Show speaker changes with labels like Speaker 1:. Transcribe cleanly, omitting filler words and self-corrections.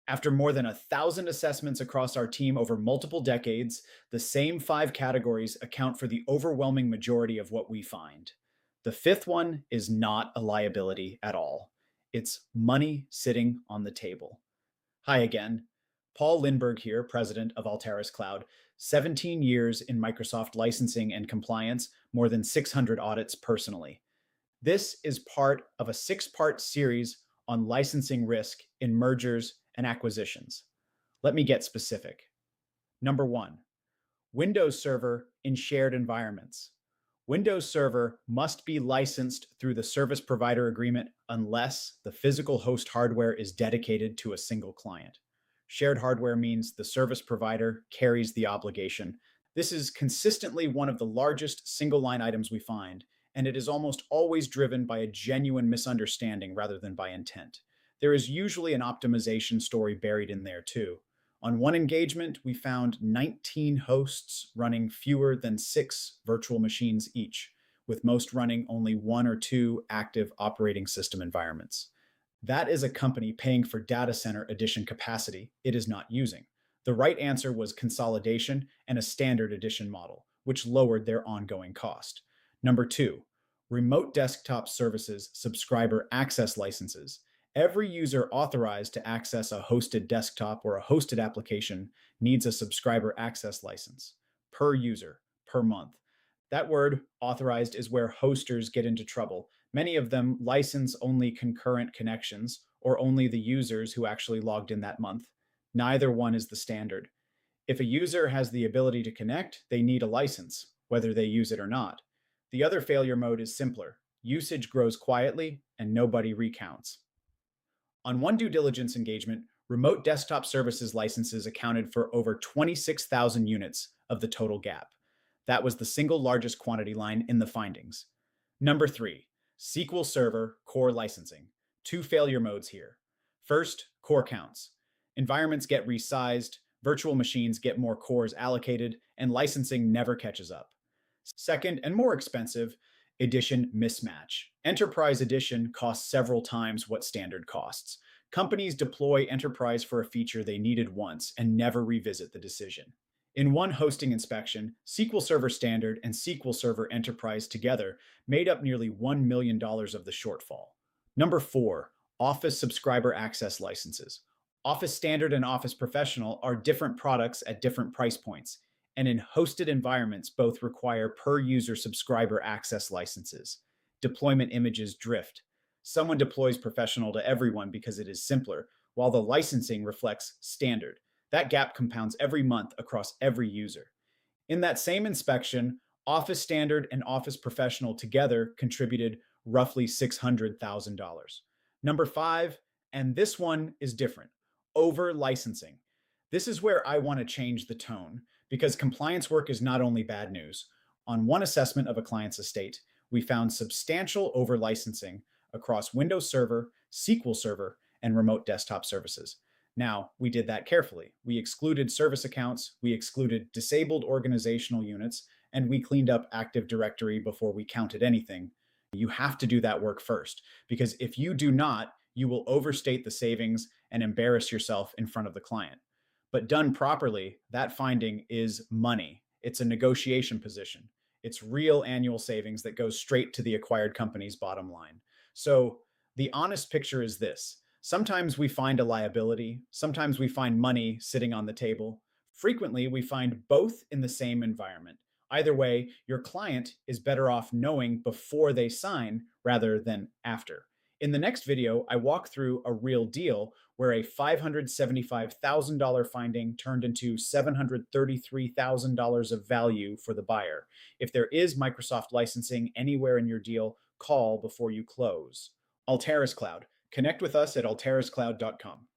Speaker 1: After more than 1,000 assessments across our team over multiple decades, the same five categories account for the overwhelming majority of what we find. The fifth one is not a liability at all. It's money sitting on the table. Hi again. Paul Lindbergh here, president of Altaris Cloud. 17 years in Microsoft licensing and compliance, more than 600 audits personally. This is part of a six-part series on licensing risk in mergers and acquisitions. Let me get specific. Number one, Windows Server in shared environments. Windows Server must be licensed through the service provider agreement unless the physical host hardware is dedicated to a single client. Shared hardware means the service provider carries the obligation. This is consistently one of the largest single line items we find, and it is almost always driven by a genuine misunderstanding rather than by intent. There is usually an optimization story buried in there too. On one engagement, we found 19 hosts running fewer than 6 virtual machines each, with most running only 1 or 2 active operating system environments. That is a company paying for data center edition capacity it is not using. The right answer was consolidation and a standard edition model, which lowered their ongoing cost. Number 2, remote desktop services subscriber access licenses. Every user authorized to access a hosted desktop or a hosted application needs a subscriber access license per user, per month. That word, authorized, is where hosters get into trouble. Many of them license only concurrent connections or only the users who actually logged in that month. Neither one is the standard. If a user has the ability to connect, they need a license, whether they use it or not. The other failure mode is simpler. Usage grows quietly and nobody recounts. On one due diligence engagement, remote desktop services licenses accounted for over 26,000 units of the total gap. That was the single largest quantity line in the findings. Number 3, SQL Server core licensing. 2 failure modes here. First, core counts. Environments get resized, virtual machines get more cores allocated, and licensing never catches up. Second, and more expensive, edition mismatch. Enterprise edition costs several times what standard costs. Companies deploy enterprise for a feature they needed once and never revisit the decision. In one hosting inspection, SQL Server Standard and SQL Server Enterprise together made up nearly $1 million of the shortfall. Number 4, Office subscriber access licenses. Office Standard and Office Professional are different products at different price points, and in hosted environments both require per-user subscriber access licenses. Deployment images drift. Someone deploys Professional to everyone because it is simpler, while the licensing reflects Standard. That gap compounds every month across every user. In that same inspection, Office Standard and Office Professional together contributed roughly $600,000. Number 5, and this one is different, over licensing. This is where I want to change the tone, because compliance work is not only bad news. On one assessment of a client's estate, we found substantial over licensing across Windows Server, SQL Server, and remote desktop services. Now, we did that carefully. We excluded service accounts, we excluded disabled organizational units, and we cleaned up Active Directory before we counted anything. You have to do that work first, because if you do not, you will overstate the savings and embarrass yourself in front of the client. But done properly, that finding is money. It's a negotiation position. It's real annual savings that goes straight to the acquired company's bottom line. So the honest picture is this. Sometimes we find a liability. Sometimes we find money sitting on the table. Frequently, we find both in the same environment. Either way, your client is better off knowing before they sign rather than after. In the next video, I walk through a real deal where a $575,000 finding turned into $733,000 of value for the buyer. If there is Microsoft licensing anywhere in your deal, call before you close. Altaris Cloud. Connect with us at altariscloud.com.